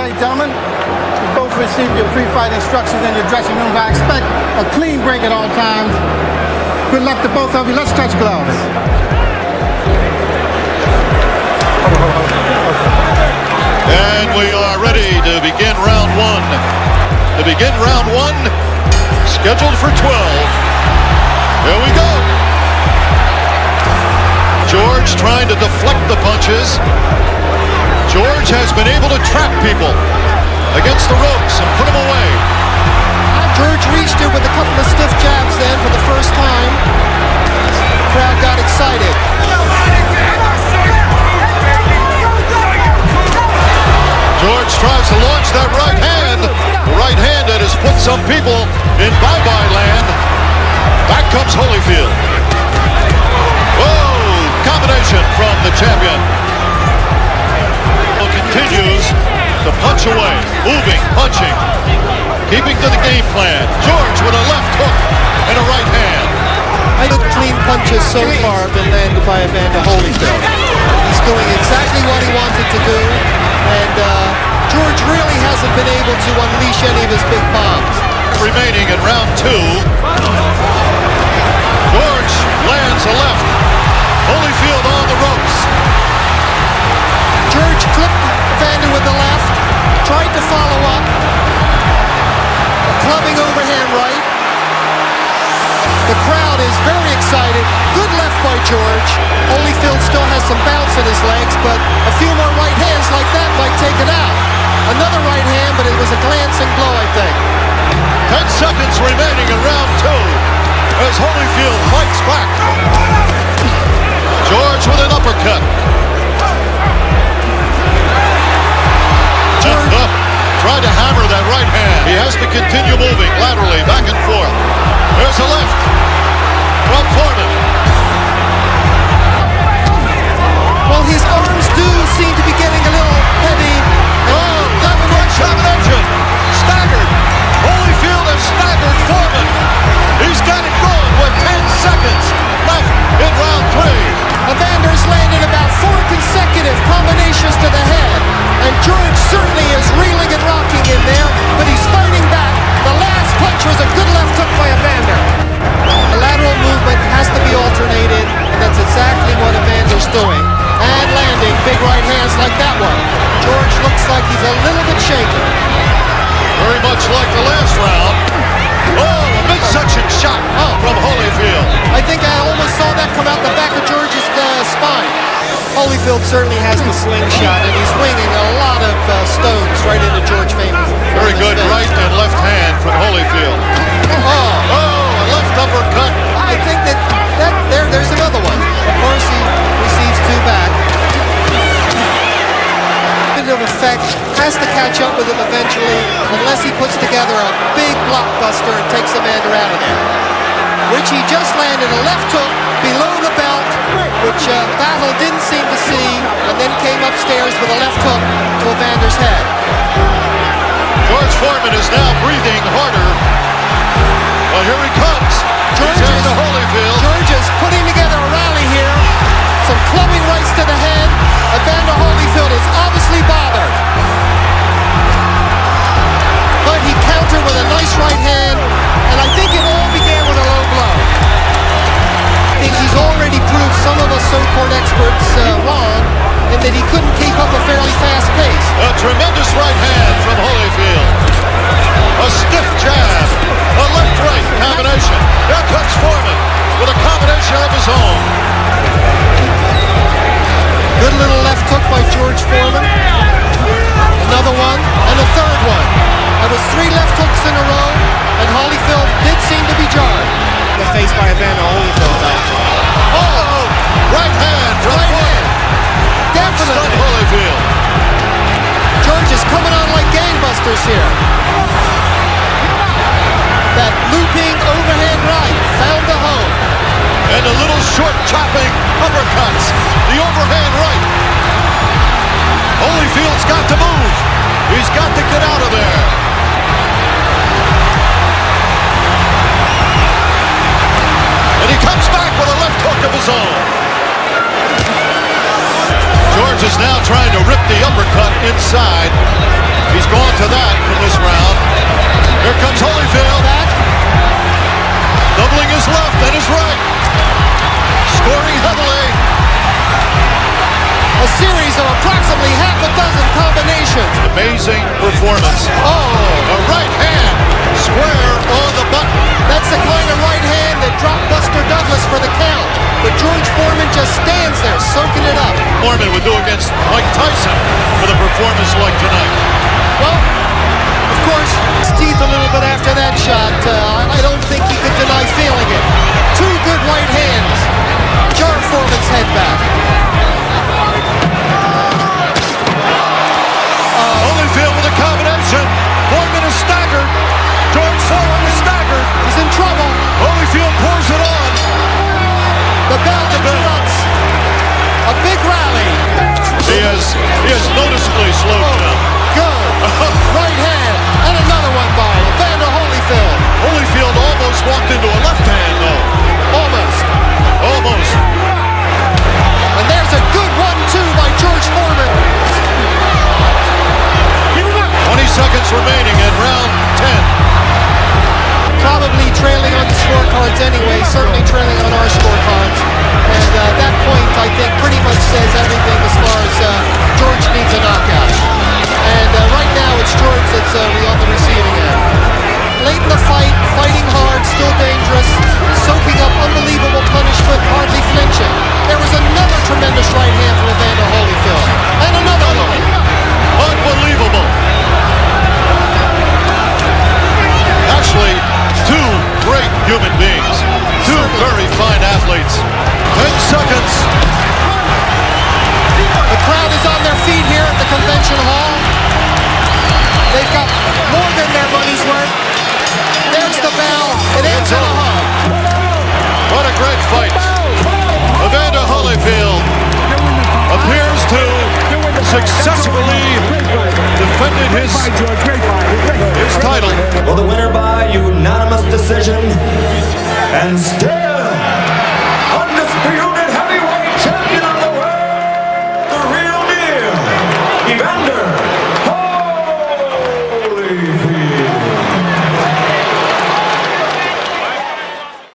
Okay, gentlemen, you both received your pre-fight instructions in your dressing rooms. I expect a clean break at all times. Good luck to both of you. Let's touch gloves. And we are ready to begin round one. To begin round one, scheduled for 12. Here we go. George trying to deflect the punches. George has been able to trap people against the ropes and put them away. George reached it with a couple of stiff jabs then for the first time. The crowd got excited. George tries to launch that right hand. The right hand that has put some people in bye-bye land. Back comes Holyfield. Whoa! Combination from the champion. Continues to punch away, moving, punching, keeping to the game plan. George with a left hook and a right hand. I think clean punches so far have been landed by Evander Holyfield. He's doing exactly what he wanted to do, and George really hasn't been able to unleash any of his big bombs. Remaining in round two. George lands a left. Holyfield on the ropes. George clipped Evander with the left, tried to follow up. A clubbing overhand right. The crowd is very excited. Good left by George. Holyfield still has some bounce in his legs, but a few more right hands like that might take it out. Another right hand, but it was a glancing blow, I think. 10 seconds remaining in round two as Holyfield fights back. George with an uppercut. George up, tried to hammer that right hand. He has to continue moving laterally, back and forth. There's a left from Foreman. Well, his arms do seem to be getting a little heavy. Oh, combination. Staggered. Holyfield has staggered Foreman. He's got it going with 10 seconds left in round three. Evander's landed about 4 consecutive combinations to the head, and George certainly is reeling and rocking in there, but he's fighting back. The last punch was a good left hook by Evander. The lateral movement has to be alternated, and that's exactly what Evander's doing. And landing big right hands like that one. George looks like he's a little bit shaken. Very much like the last round. Oh, a midsection shot from Holyfield. I think I almost saw that come out the back of George's spine. Holyfield certainly has the slingshot, and he's winging a lot of stones right into George Foreman. Very good right and left hand from Holyfield. Oh, a left uppercut. I think there's another one. Of course, he receives two back. Of effect has to catch up with him eventually, unless he puts together a big blockbuster and takes Evander out of there. Which he just landed a left hook below the belt, which Battle didn't seem to see, and then came upstairs with a left hook to Evander's head. George Foreman is now breathing harder. Well, here he comes. George is putting together a rally here. Some clubbing rights to the head. Evander Holyfield is obviously bothered. But he countered with a nice right hand, and I think it all began with a low blow. I think he's already proved some of us so-called experts wrong, in that he couldn't keep up a fairly fast pace. A tremendous right hand from Holyfield. A stiff jab. A left-right combination. There comes Foreman with a combination of his own. Good little left hook by George Foreman. Another one, and a third one. That was 3 left hooks in a row, and Holyfield did seem to be jarred. The face by Evander Holyfield. Oh, right hand from Foreman. Definitely. Holyfield. George is coming on like gangbusters here. That looping overhand right found the home. And a little short chopping uppercuts. The overhand right. Holyfield's got to move. He's got to get out of there. And he comes back with a left hook of his own. George is now trying to rip the uppercut inside. He on to that in this round. Here comes Holyfield. Back. Doubling his left and his right. Scoring heavily. A series of approximately half a dozen combinations. Amazing performance. Oh, A right hand square on the button. that's the kind of right hand that dropped Buster Douglas for the count. But George Foreman just stands there, soaking it up. Foreman would do against Mike Tyson with a performance like tonight. Well, of course, his teeth a little bit after that shot. I don't think he could deny feeling it. Two good right hands. Jar Foreman's head back. Holyfield with a combination. Foreman is staggered. George Foreman is staggered. He's in trouble. Holyfield pours it on. The bell interrupts. A big rally. He has noticeably slowed down. Good. Right hand. And another one by Evander Holyfield. Holyfield almost walked into a left hand, though. Almost. Almost. And there's a good 1-2 by George Foreman. 20 seconds remaining in round 10. Probably trailing on the scorecards anyway, certainly trailing on our scorecards. And that point, I think, pretty much says everything as far as George needs a knockout. And right now, it's George that's on the receiving end. Late in the fight, fighting hard, still dangerous, soaking up unbelievable punishment, hardly flinching. There was another tremendous right hand from Evander Holyfield. And another one. Unbelievable. Actually, two great human beings. Two very fine athletes. 10 seconds. The crowd is on their feet here at the convention hall. They've got more than their money's worth. There's the bell. It ends in a hug. What a great fight. Evander Holyfield appears to successfully defended his title. Well, the winner by unanimous decision and still undisputed heavyweight champion of the world, the real deal, Evander